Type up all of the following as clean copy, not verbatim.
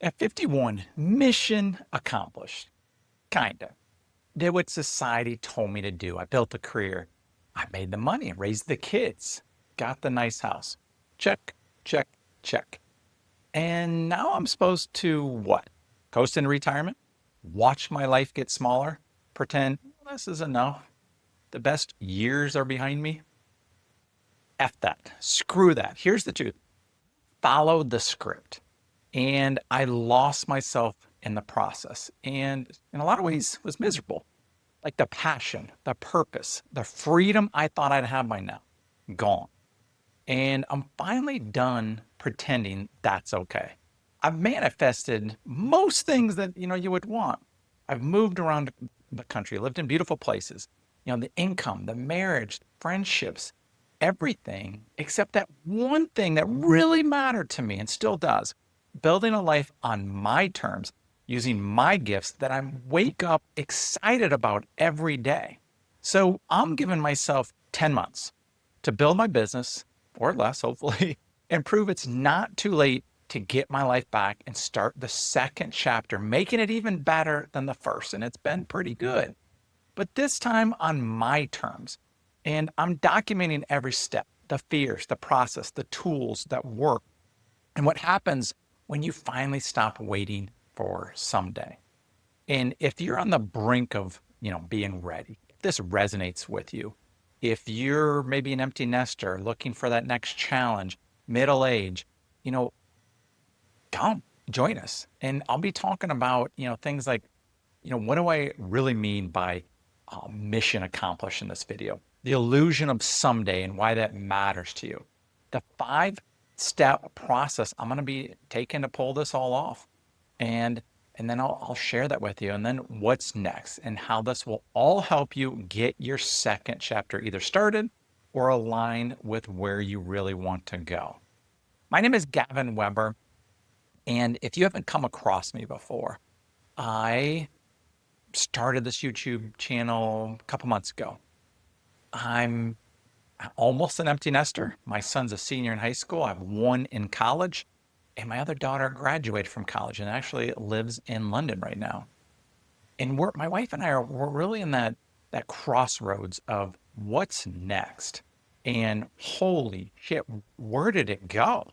At 51, mission accomplished. Kinda. Did what society told me to do. I built a career. I made the money, raised the kids, got the nice house. Check, check, check. And now I'm supposed to what? Coast into retirement? Watch my life get smaller? Pretend "Well, this is enough. The best years are behind me? F that. Screw that. Here's the truth. Followed the script and I lost myself in the process. And in a lot of ways was miserable. Like the passion, the purpose, the freedom I thought I'd have by now, gone. And I'm finally done pretending that's okay. I've manifested most things that you would want. I've moved around the country, lived in beautiful places. The income, the marriage, friendships, everything except that one thing that really mattered to me and still does. Building a life on my terms, using my gifts that I wake up excited about every day. So I'm giving myself 10 months to build my business, or less, hopefully, and prove it's not too late to get my life back and start the second chapter, making it even better than the first. And it's been pretty good, but this time on my terms. And I'm documenting every step, the fears, the process, the tools that work, and what happens when you finally stop waiting for someday. And if you're on the brink of, being ready, if this resonates with you, if you're maybe an empty nester looking for that next challenge, middle age, you know, come join us. And I'll be talking about, things like, what do I really mean by mission accomplished in this video? The illusion of someday and why that matters to you. The 5-step process I'm going to be taking to pull this all off. And then I'll share that with you. And then what's next and how this will all help you get your second chapter either started or aligned with where you really want to go. My name is Gavin Weber. And if you haven't come across me before, I started this YouTube channel a couple months ago. I'm almost an empty nester. My son's a senior in high school. I have one in college, and my other daughter graduated from college and actually lives in London right now. And my wife and I we're really in that crossroads of what's next. And holy shit, where did it go?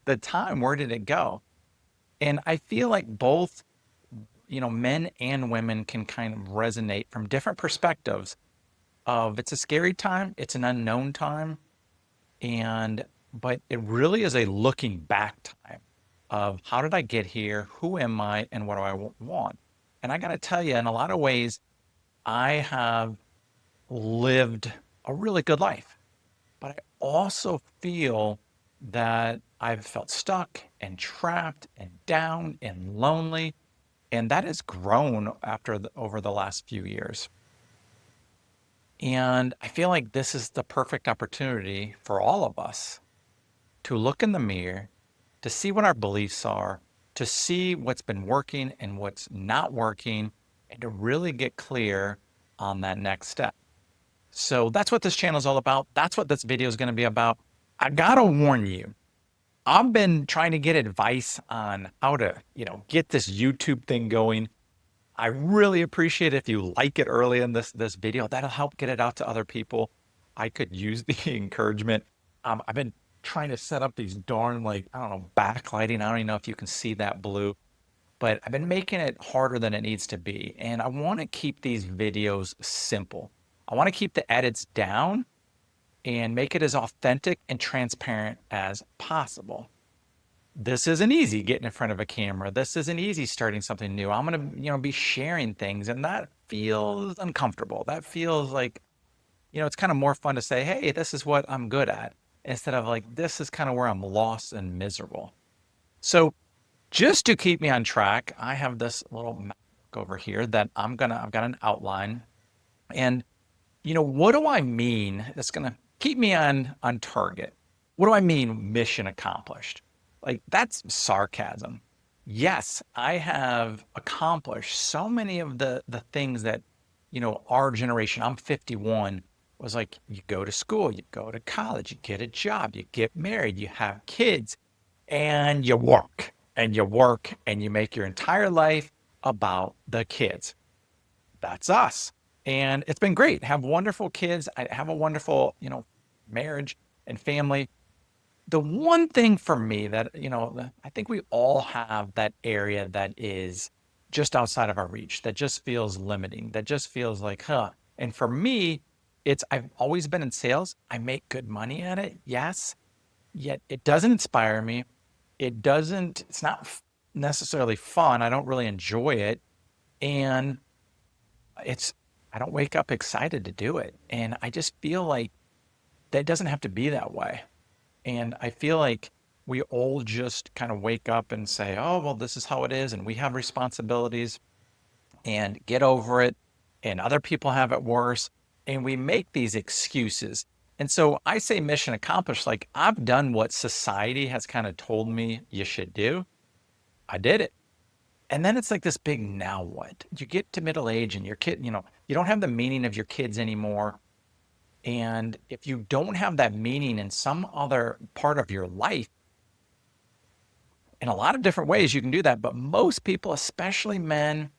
The time, where did it go? And I feel like both, men and women can kind of resonate from different perspectives of it's a scary time, it's an unknown time, and but it really is a looking back time of how did I get here, who am I, and what do I want? And I got to tell you, in a lot of ways, I have lived a really good life, but I also feel that I've felt stuck and trapped and down and lonely, and that has grown over the last few years. And I feel like this is the perfect opportunity for all of us to look in the mirror, to see what our beliefs are, to see what's been working and what's not working, and to really get clear on that next step. So that's what this channel is all about. That's what this video is going to be about. I gotta warn you, I've been trying to get advice on how to, get this YouTube thing going. I really appreciate if you like it early in this video. That'll help get it out to other people. I could use the encouragement. I've been trying to set up these darn like I don't know backlighting. I don't even know if you can see that blue, but I've been making it harder than it needs to be. And I want to keep these videos simple. I want to keep the edits down and make it as authentic and transparent as possible. This isn't easy getting in front of a camera. This isn't easy starting something new. I'm going to, be sharing things and that feels uncomfortable. That feels like, it's kind of more fun to say, "Hey, this is what I'm good at," instead of like, "This is kind of where I'm lost and miserable." So, just to keep me on track, I have this little map over here that I've got an outline. And, what do I mean? That's going to keep me on target. What do I mean mission accomplished? Like that's sarcasm. Yes, I have accomplished so many of the things that, our generation, I'm 51, was like you go to school, you go to college, you get a job, you get married, you have kids, and you work. and you work and you make your entire life about the kids. That's us. And it's been great. Have wonderful kids. I have a wonderful, marriage and family. The one thing for me that, I think we all have that area that is just outside of our reach, that just feels limiting, that just feels like, huh. And for me, I've always been in sales. I make good money at it. Yes. Yet it doesn't inspire me. It's not necessarily fun. I don't really enjoy it. And it's, I don't wake up excited to do it. And I just feel like that doesn't have to be that way. And I feel like we all just kind of wake up and say, oh, well, this is how it is. And we have responsibilities and get over it. And other people have it worse. And we make these excuses. And so I say mission accomplished. Like I've done what society has kind of told me you should do. I did it. And then it's like this big now what? You get to middle age and your kid, you don't have the meaning of your kids anymore. And if you don't have that meaning in some other part of your life, in a lot of different ways, you can do that. But most people, especially men,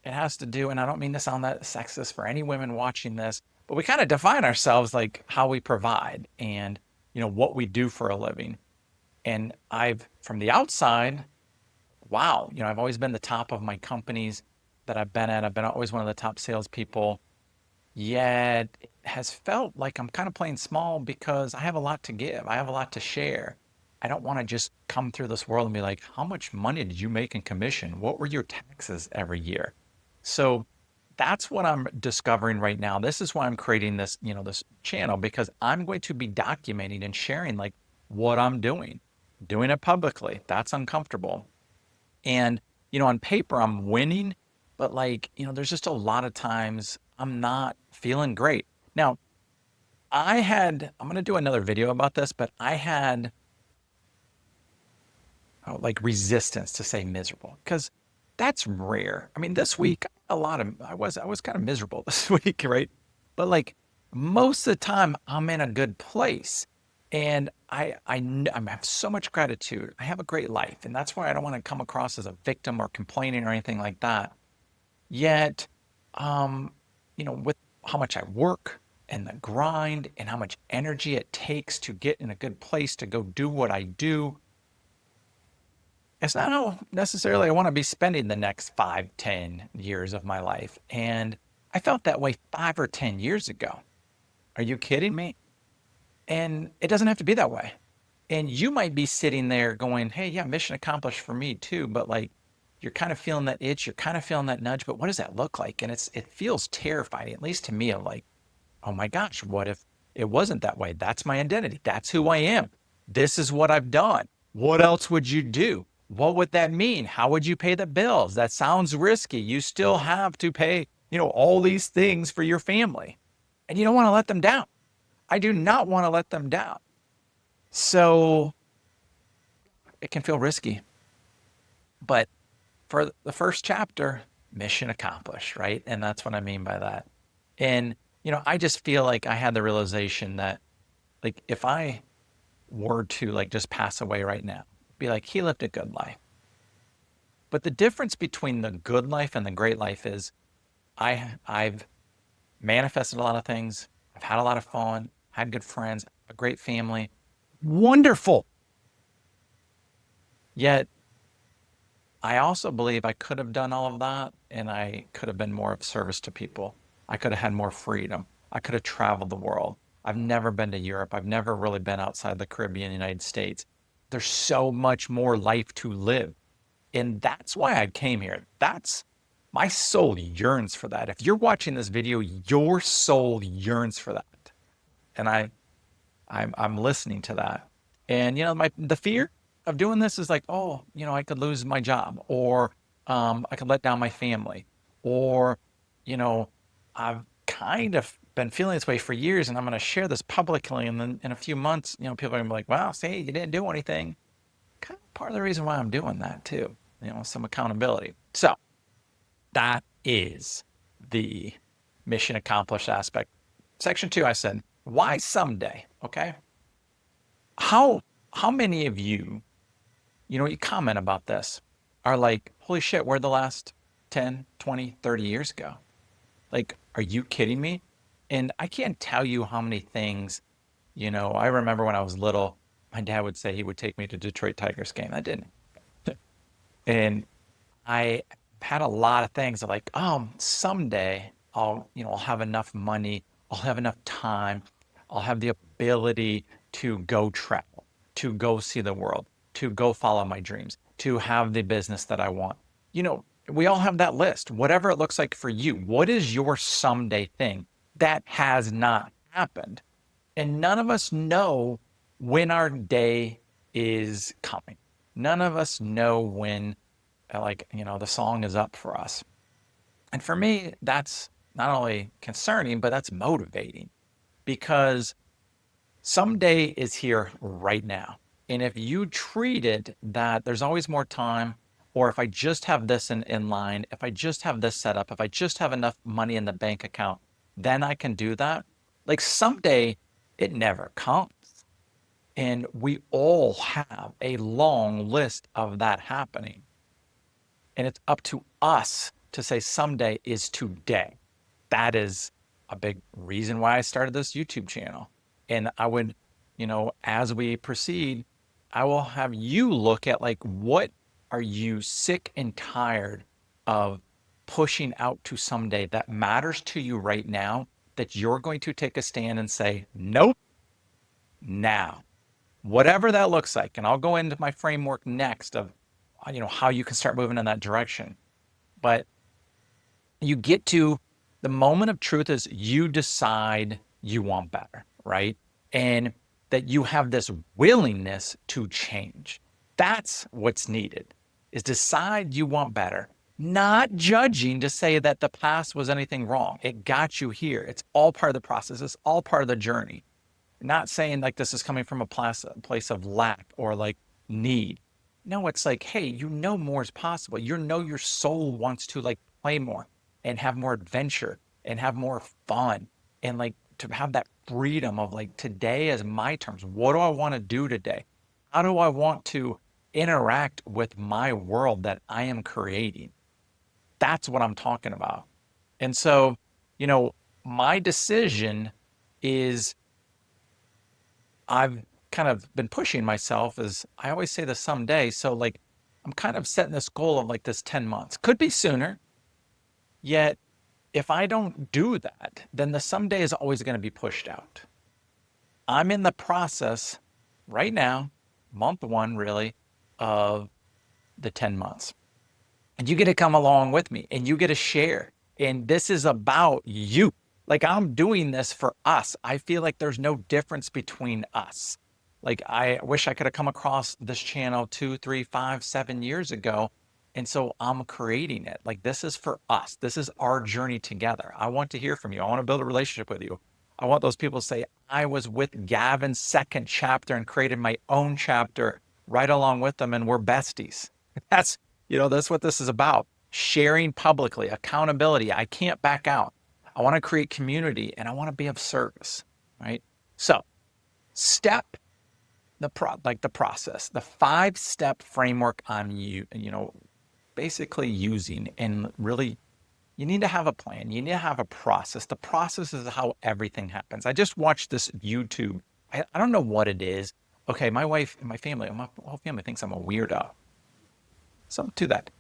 it has to do, and I don't mean to sound that sexist for any women watching this, but we kind of define ourselves like how we provide and, what we do for a living. And from the outside, wow, I've always been the top of my companies that I've been at. I've been always one of the top salespeople. Yet it has felt like I'm kind of playing small because I have a lot to give. I have a lot to share. I don't want to just come through this world and be like, how much money did you make in commission? What were your taxes every year? So that's what I'm discovering right now. This is why I'm creating this channel because I'm going to be documenting and sharing like what I'm doing it publicly. That's uncomfortable. And, on paper, I'm winning, but like, there's just a lot of times I'm not feeling great. Now, I'm going to do another video about this, but I had like resistance to say miserable because that's rare. I mean, this week, I was kind of miserable this week, right? But like most of the time, I'm in a good place. And I have so much gratitude. I have a great life. And that's why I don't want to come across as a victim or complaining or anything like that. Yet, um, with how much I work and the grind and how much energy it takes to get in a good place to go do what I do, it's not how necessarily I want to be spending the next 5, 10 years of my life. And I felt that way 5 or 10 years ago. Are you kidding me? And it doesn't have to be that way. And you might be sitting there going, hey, yeah, mission accomplished for me too. But like, you're kind of feeling that itch, you're kind of feeling that nudge, but what does that look like? And it feels terrifying, at least to me, of like, oh my gosh, what if it wasn't that way? That's my identity. That's who I am. This is what I've done. What else would you do? What would that mean? How would you pay the bills? That sounds risky. You still have to pay, all these things for your family. And you don't want to let them down. I do not want to let them down. So it can feel risky. But for the first chapter, mission accomplished, right? And that's what I mean by that. And, I just feel like I had the realization that, like, if I were to, like, just pass away right now, be like, he lived a good life. But the difference between the good life and the great life is I've manifested a lot of things. I've had a lot of fun, had good friends, a great family. Wonderful. Yet I also believe I could have done all of that and I could have been more of service to people. I could have had more freedom. I could have traveled the world. I've never been to Europe. I've never really been outside the Caribbean, United States. There's so much more life to live. And that's why I came here. That's my soul yearns for that. If you're watching this video, your soul yearns for that. And I'm listening to that. And the fear of doing this is like, oh, I could lose my job, or I could let down my family, or you know, I've kind of been feeling this way for years, and I'm going to share this publicly, and then in a few months, people are going to be like, wow, see, you didn't do anything. Kind of part of the reason why I'm doing that too, some accountability. So that is the mission accomplished aspect. Section 2, I said, why someday? Okay. How how many of you, you comment about this are like, holy shit, where the last 10, 20, 30 years ago? Like, are you kidding me? And I can't tell you how many things, I remember when I was little, my dad would say he would take me to Detroit Tigers game. I didn't. And I had a lot of things like, someday I'll have enough money, I'll have enough time, I'll have the ability to go travel, to go see the world, to go follow my dreams, to have the business that I want. We all have that list, whatever it looks like for you. What is your someday thing that has not happened? And none of us know when our day is coming. None of us know when, the song is up for us. And for me, that's not only concerning, but that's motivating because someday is here right now. And if you treat it that there's always more time, or if I just have this in line, if I just have this set up, if I just have enough money in the bank account, then I can do that. Like someday, it never comes. And we all have a long list of that happening. And it's up to us to say someday is today. That is a big reason why I started this YouTube channel. And I would, as we proceed, I will have you look at like, what are you sick and tired of pushing out to someday that matters to you right now, that you're going to take a stand and say, nope, now, whatever that looks like. And I'll go into my framework next of, how you can start moving in that direction. But you get to the moment of truth is you decide you want better, right? And that you have this willingness to change. That's what's needed, is decide you want better, not judging to say that the past was anything wrong. It got you here. It's all part of the process. It's all part of the journey. Not saying like this is coming from a place of lack or like need. No, it's like, hey, more is possible. Your soul wants to like play more and have more adventure and have more fun and like to have that freedom of like, today is my terms. What do I want to do today? How do I want to interact with my world that I am creating? That's what I'm talking about. And so, my decision is I've kind of been pushing myself as I always say the someday. So like I'm kind of setting this goal of like this 10 months. Could be sooner. Yet if I don't do that, then the someday is always going to be pushed out. I'm in the process right now, month one really, of the 10 months. And you get to come along with me and you get to share. And this is about you. Like I'm doing this for us. I feel like there's no difference between us. Like I wish I could have come across this channel 2, 3, 5, 7 years ago. And so I'm creating it. Like this is for us. This is our journey together. I want to hear from you. I want to build a relationship with you. I want those people to say, I was with Gavin's second chapter and created my own chapter right along with them. And we're besties. That's what this is about. Sharing publicly, accountability. I can't back out. I want to create community and I want to be of service, right? So the process, the 5-step framework I'm basically using, and really you need to have a plan. You need to have a process. The process is how everything happens. I just watched this YouTube. I don't know what it is. Okay, my wife and my whole family thinks I'm a weirdo. Something to that.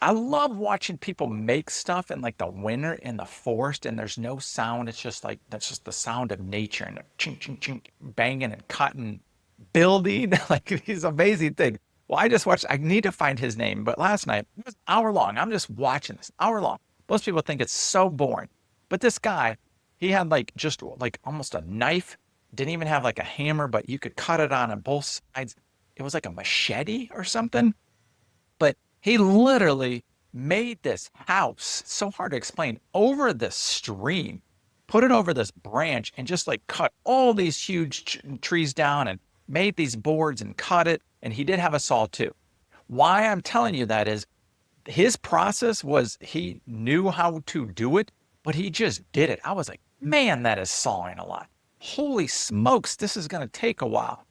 I love watching people make stuff in like the winter in the forest and there's no sound. It's just like, that's just the sound of nature and the chink, chink, chink, banging and cutting, building, like these amazing things. Well, I need to find his name, but last night it was an hour long. I'm just watching this hour long. Most people think it's so boring, but this guy, he had like just like almost a knife, didn't even have like a hammer, but you could cut it on both sides. It was like a machete or something. But he literally made this house, so hard to explain, over this stream, put it over this branch and just like cut all these huge trees down and made these boards and cut it. And he did have a saw too. Why I'm telling you that is his process was he knew how to do it, but he just did it. I was like, man, that is sawing a lot. Holy smokes, this is going to take a while.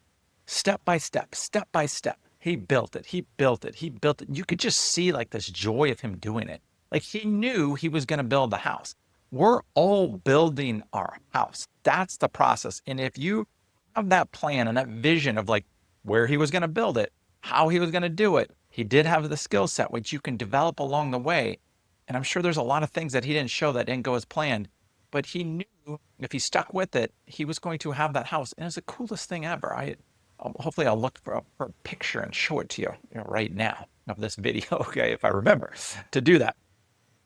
Step by step, step by step. He built it. He built it. He built it. You could just see like this joy of him doing it. Like he knew he was going to build the house. We're all building our house. That's the process. And if you have that plan and that vision of like where he was going to build it, how he was going to do it, he did have the skill set, which you can develop along the way. And I'm sure there's a lot of things that he didn't show that didn't go as planned, but he knew if he stuck with it, he was going to have that house. And it's the coolest thing ever. Hopefully I'll look for a picture and show it to you, right now of this video, okay, if I remember to do that.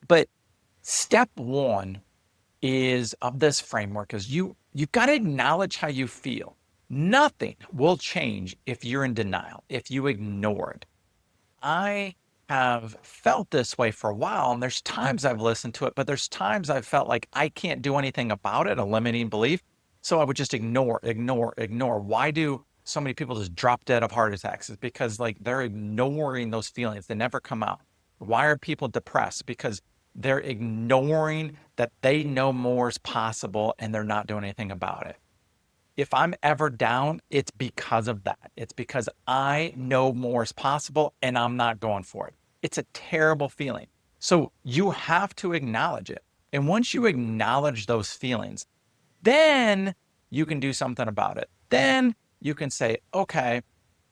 But step one is of this framework is you've got to acknowledge how you feel. Nothing will change if you're in denial, if you ignore it. I have felt this way for a while, and there's times I've listened to it, but there's times I've felt like I can't do anything about it, a limiting belief. So I would just ignore, ignore, ignore. Why do so many people just drop dead of heart attacks? It's because like they're ignoring those feelings. They never come out. Why are people depressed? Because they're ignoring that they know more is possible and they're not doing anything about it. If I'm ever down, it's because of that. It's because I know more is possible and I'm not going for it. It's a terrible feeling. So you have to acknowledge it. And once you acknowledge those feelings, then you can do something about it. Then you can say, okay,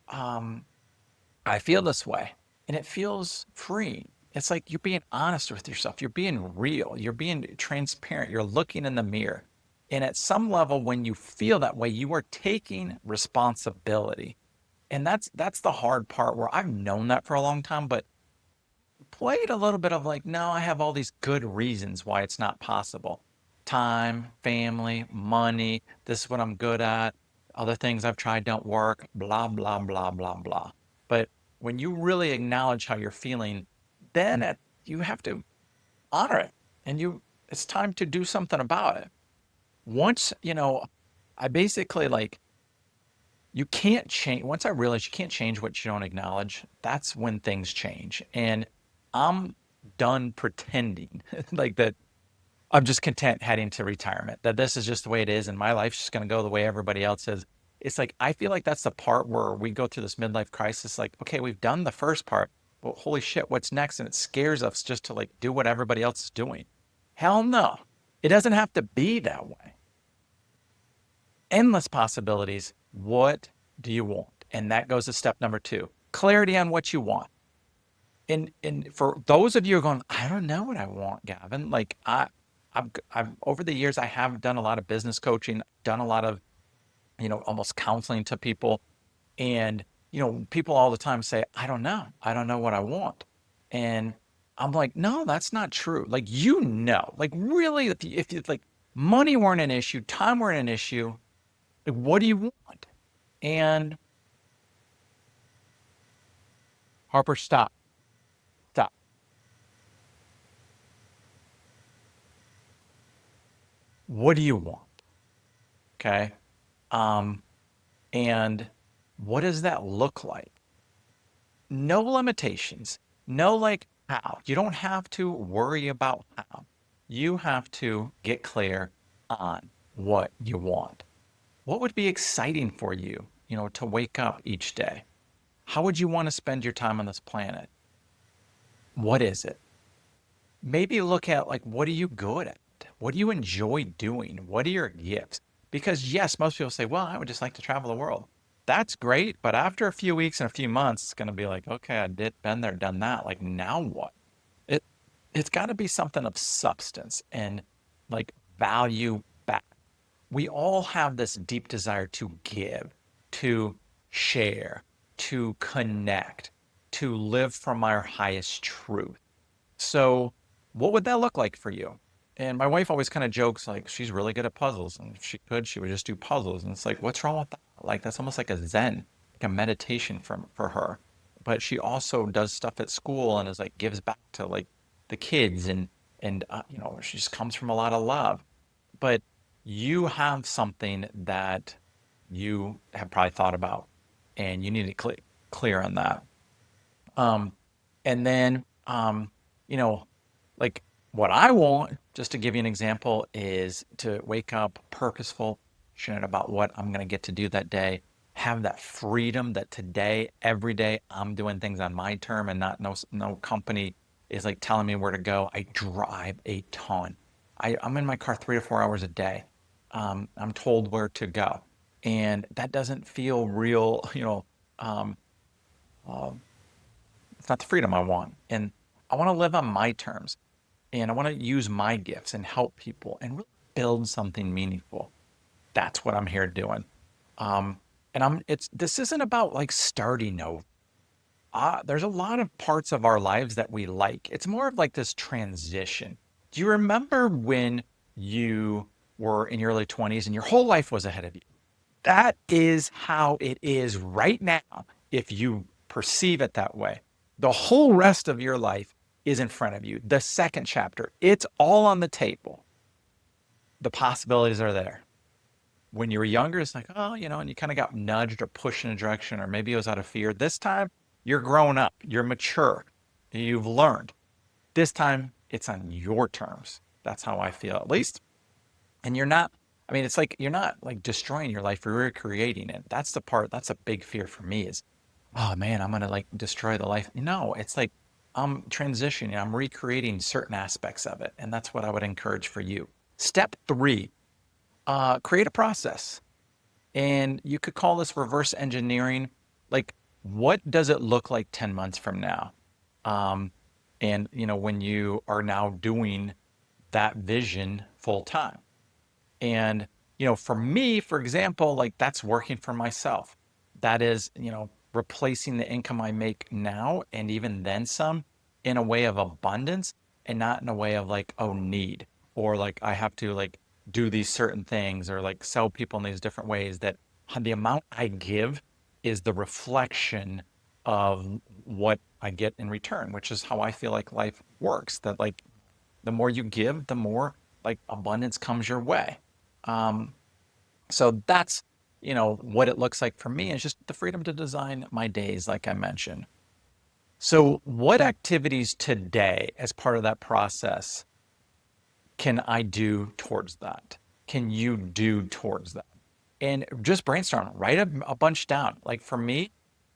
um, I feel this way and it feels free. It's like you're being honest with yourself. You're being real. You're being transparent. You're looking in the mirror. And at some level, when you feel that way, you are taking responsibility. And that's the hard part where I've known that for a long time, but played a little bit of like, no, I have all these good reasons why it's not possible. Time, family, money, this is what I'm good at. Other things I've tried don't work, blah, blah, blah, blah, blah. But when you really acknowledge how you're feeling, then you have to honor it. And it's time to do something about it. Once, I basically like you can't change once I realized you can't change what you don't acknowledge, that's when things change. And I'm done pretending like that I'm just content heading to retirement, that this is just the way it is and my life's just going to go the way everybody else is. It's like I feel like that's the part where we go through this midlife crisis like, okay, we've done the first part, but holy shit, what's next? And it scares us just to like do what everybody else is doing. Hell no. It doesn't have to be that way. Endless possibilities. What do you want? And that goes to step number two, clarity on what you want. And for those of you who are going, I don't know what I want, Gavin. Like I've over the years, I have done a lot of business coaching, done a lot of, almost counseling to people. And, people all the time say, I don't know. I don't know what I want. And I'm like, no, that's not true. Like, like really, if you like money weren't an issue, time weren't an issue, like, what do you want? And Harper, stop, stop. What do you want? Okay. Um, and what does that look like? No limitations. No, like how. You don't have to worry about how. You have to get clear on what you want. What would be exciting for you, to wake up each day? How would you want to spend your time on this planet? What is it? Maybe look at like, what are you good at? What do you enjoy doing? What are your gifts? Because yes, most people say, well, I would just like to travel the world. That's great. But after a few weeks and a few months, it's going to be like, okay, I did been there, done that. Like now what? It, it's got to be something of substance and like value back. We all have this deep desire to give, to share, to connect, to live from our highest truth. So, what would that look like for you? And my wife always kind of jokes like she's really good at puzzles, and if she could, she would just do puzzles. And it's like, what's wrong with that? Like that's almost like a zen, like a meditation for her. But she also does stuff at school and is like gives back to like the kids and she just comes from a lot of love. But you have something that you have probably thought about, and you need to clear on that. Um, and then, you know, like what I want, just to give you an example, is to wake up purposeful, passionate about what I'm going to get to do that day. have that freedom that today, every day, I'm doing things on my term and not no company is like telling me where to go. I drive a ton. I'm in my car 3 to 4 hours a day. I'm told where to go, and that doesn't feel real. Um, uh, it's not the freedom I want, and I want to live on my terms, and I want to use my gifts and help people and really build something meaningful. That's what I'm here doing. Um, and it's this isn't about like starting over. There's a lot of parts of our lives that we like. It's more of like this transition. Do you remember when you were in your early 20s and your whole life was ahead of you? That is how it is right now, if you perceive it that way. The whole rest of your life is in front of you. The second chapter, it's all on the table. The possibilities are there. When you were younger, it's like, oh, and you kind of got nudged or pushed in a direction, or maybe it was out of fear. This time, you're grown up, you're mature, you've learned. This time, it's on your terms. That's how I feel, at least. And you're not, I mean, it's like you're not like destroying your life, you're recreating it. That's the part, that's a big fear for me is, oh man, I'm going to like destroy the life. No, it's like I'm transitioning, I'm recreating certain aspects of it. And that's what I would encourage for you. Step three, create a process. And you could call this reverse engineering. Like, what does it look like 10 months from now? Um, and, when you are now doing that vision full time. And, for me, for example, like that's working for myself. That is, replacing the income I make now and even then some in a way of abundance and not in a way of like, oh, need or like I have to like do these certain things or like sell people in these different ways that the amount I give is the reflection of what I get in return, which is how I feel like life works. That like the more you give, the more like abundance comes your way. Um, so that's, what it looks like for me is just the freedom to design my days, like I mentioned. So, what activities today, as part of that process, can I do towards that? Can you do towards that? And just brainstorm, write a bunch down. Like for me,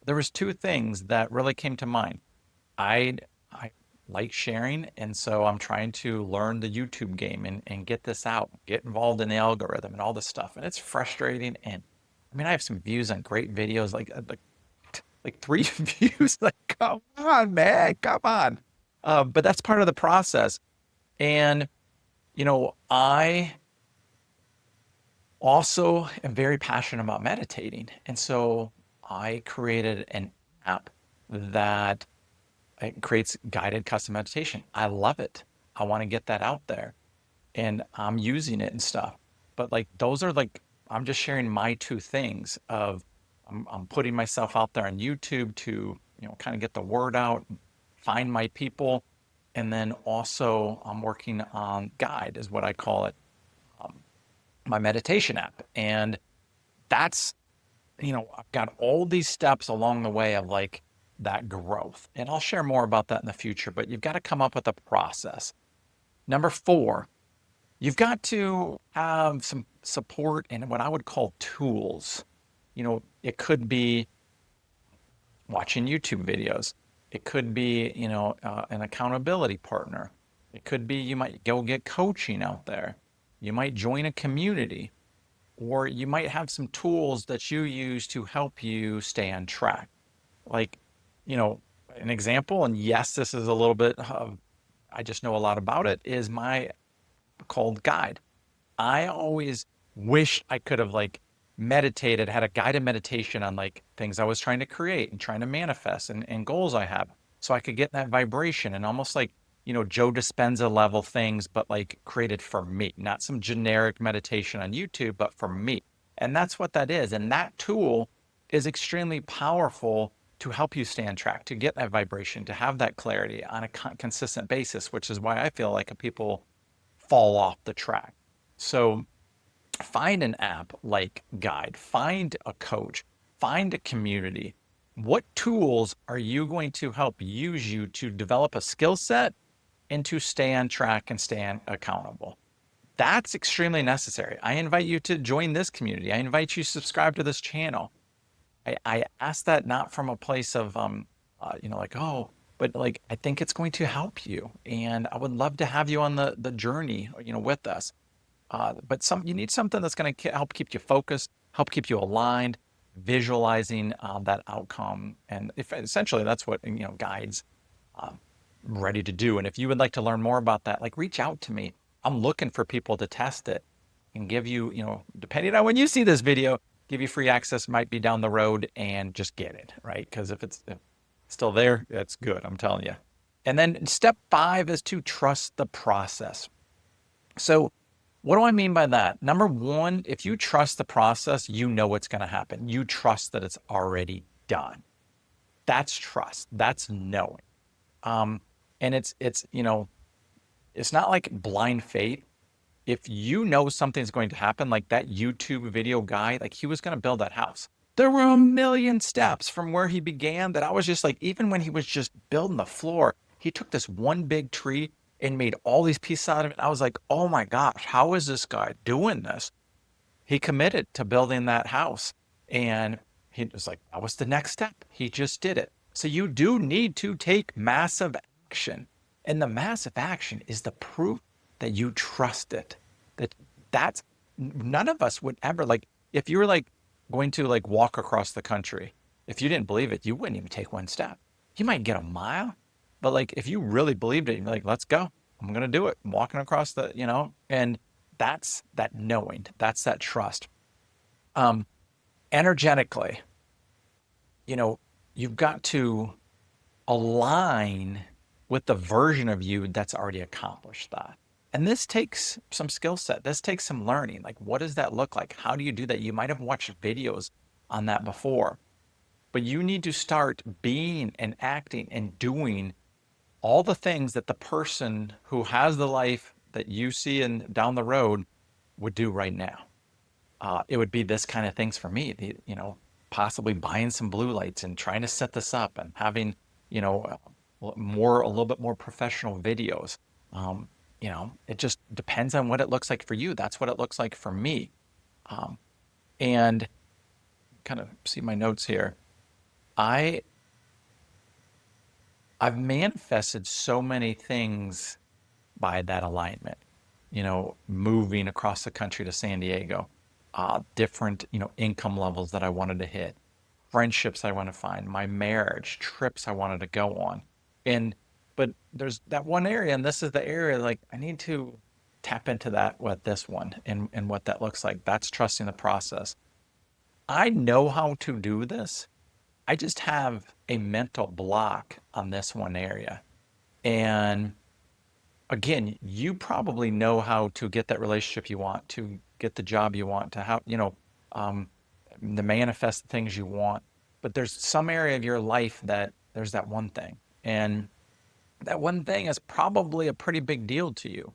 there was two things that really came to mind. I like sharing, and so I'm trying to learn the YouTube game and get this out, get involved in the algorithm and all this stuff. And it's frustrating. And I mean, I have some views on great videos, like three views. Like, come on, man, come on. But that's part of the process. And I also am very passionate about meditating, and so I created an app that it creates guided custom meditation. I love it. I want to get that out there and I'm using it and stuff. But like those are like I'm just sharing my two things of I'm putting myself out there on YouTube to, kind of get the word out, find my people, and then also I'm working on Guide is what I call it, um, my meditation app. And that's I've got all these steps along the way of like that growth. And I'll share more about that in the future, but you've got to come up with a process. Number four, you've got to have some support and what I would call tools. It could be watching YouTube videos. It could be, an accountability partner. It could be you might go get coaching out there. You might join a community, or you might have some tools that you use to help you stay on track. Like, you know, an example, and yes, this is a little bit of, I just know a lot about it, is my called guide. I always wish I could have like meditated, had a guided meditation on like things I was trying to create and trying to manifest and goals I have. So I could get that vibration and almost like, Joe Dispenza level things, but like created for me, not some generic meditation on YouTube, but for me. And that's what that is. And that tool is extremely powerful to help you stay on track, to get that vibration, to have that clarity on a consistent basis, which is why I feel like people fall off the track. So find an app like Guide, find a coach, find a community. What tools are you going to help use you to develop a skill set and to stay on track and stay accountable? That's extremely necessary. I invite you to join this community. I invite you to subscribe to this channel. I ask that not from a place of like, oh, but like I think it's going to help you, and I would love to have you on the journey, with us. But you need something that's going to help keep you focused, help keep you aligned, visualizing that outcome, and if essentially that's what guides um, ready to do. And if you would like to learn more about that, like reach out to me. I'm looking for people to test it and give you, depending on when you see this video, give you free access. Might be down the road, and just get it, right? Because if still there, that's good. I'm telling you. And then step 5 is to trust the process. So, what do I mean by that? Number one, if you trust the process, you know what's going to happen. You trust that it's already done. That's trust. That's knowing. Um, and it's not like blind faith. If you know something's going to happen, like that YouTube video guy, like he was going to build that house. There were a million steps from where he began that I was just like, even when he was just building the floor, he took this one big tree and made all these pieces out of it. I was like, oh my gosh, how is this guy doing this? He committed to building that house. And he was like, that was the next step. He just did it. So you do need to take massive action. And the massive action is the proof that you trust it. That that's none of us would ever like if you were like going to like walk across the country, if you didn't believe it, you wouldn't even take one step. You might get a mile, but like if you really believed it, you'd be like, let's go. I'm gonna do it. I'm walking across and that's that knowing, that's that trust. Um, Energetically, you know, you've got to align with the version of you that's already accomplished that. And this takes some skill set. This takes some learning. Like, what does that look like? How do you do that? You might have watched videos on that before, but you need to start being and acting and doing all the things that the person who has the life that you see and down the road would do right now. It would be this kind of things for me, possibly buying some blue lights and trying to set this up and having, a little bit more professional videos. Um, it just depends on what it looks like for you. That's what it looks like for me. Um, and kind of see my notes here. I I've manifested so many things by that alignment. Moving across the country to San Diego, different, income levels that I wanted to hit, friendships I want to find, my marriage, trips I wanted to go on. And, but there's that one area, and this is the area like I need to tap into that with this one and what that looks like. That's trusting the process. I know how to do this. I just have a mental block on this one area. And again, you probably know how to get that relationship you want, to get the job you want, to how, um, to manifest the things you want. But there's some area of your life that there's that one thing. And that one thing is probably a pretty big deal to you.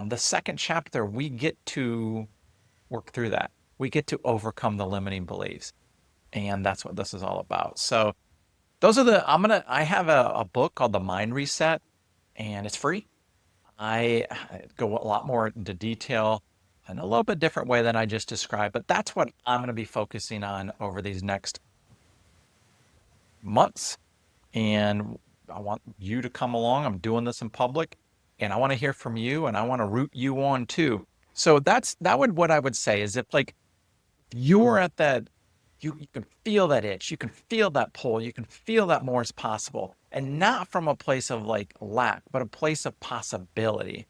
The second chapter, we get to work through that. We get to overcome the limiting beliefs. And that's what this is all about. So those are I have a book called The Mind Reset, and it's free. I go a lot more into detail in a little bit different way than I just described, but that's what I'm going to be focusing on over these next months. And I want you to come along. I'm doing this in public, and I want to hear from you, and I want to root you on too. So what I would say is if like you're at that, you can feel that itch, you can feel that pull, you can feel that more is possible, and not from a place of like lack, but a place of possibility,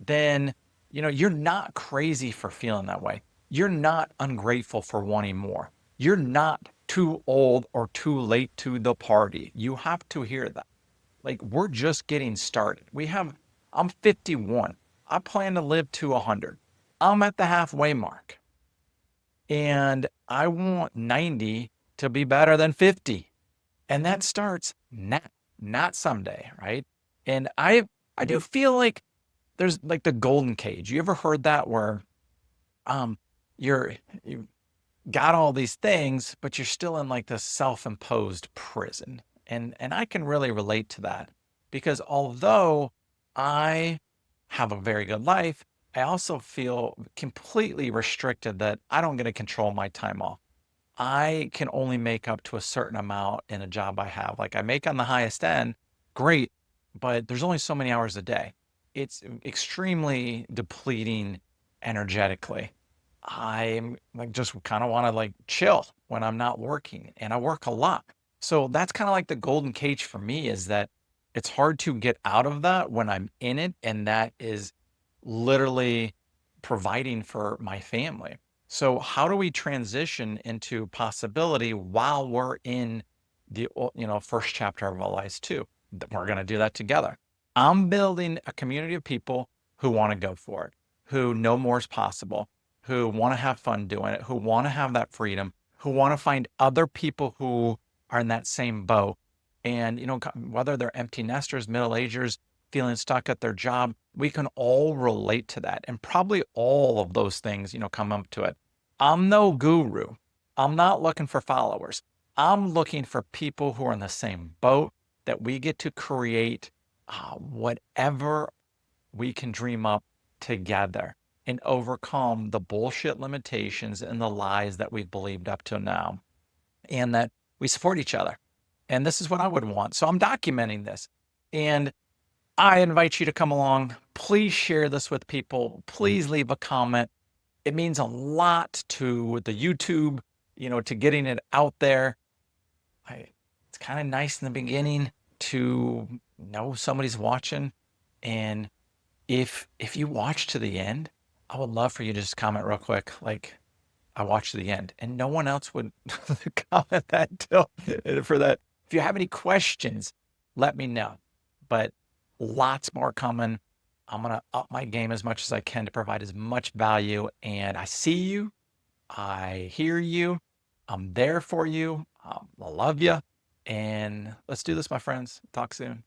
then you're not crazy for feeling that way. You're not ungrateful for wanting more. You're not too old or too late to the party. You have to hear that. Like we're just getting started. I'm 51. I plan to live to 100. I'm at the halfway mark. And I want 90 to be better than 50. And that starts now, not someday, right? And I do feel like there's like the golden cage. You ever heard that where um you got all these things, but you're still in like this self-imposed prison. And I can really relate to that because although I have a very good life, I also feel completely restricted that I don't get to control my time off. I can only make up to a certain amount in a job I have. Like I make on the highest end, great, but there's only so many hours a day. It's extremely depleting energetically. I'm like just kind of want to like chill when I'm not working and I work a lot. So that's kind of like the golden cage for me is that it's hard to get out of that when I'm in it. And that is literally providing for my family. So how do we transition into possibility while we're in the first chapter of our lives too? We're going to do that together. I'm building a community of people who want to go for it, who know more is possible, who want to have fun doing it, who want to have that freedom, who want to find other people who are in that same boat. And, whether they're empty nesters, middle agers, feeling stuck at their job, we can all relate to that. And probably all of those things, come up to it. I'm no guru. I'm not looking for followers. I'm looking for people who are in the same boat that we get to create whatever we can dream up together and overcome the bullshit limitations and the lies that we've believed up till now, and that we support each other. And this is what I would want. So I'm documenting this. And I invite you to come along. Please share this with people. Please leave a comment. It means a lot to the YouTube, to getting it out there. It's kind of nice in the beginning to know somebody's watching. And if you watch to the end, I would love for you to just comment real quick, like I watched to the end, and no one else would comment that till for that. If you have any questions, let me know. But lots more coming. I'm gonna up my game as much as I can to provide as much value. And I see you, I hear you, I'm there for you. I love you, and let's do this, my friends. Talk soon.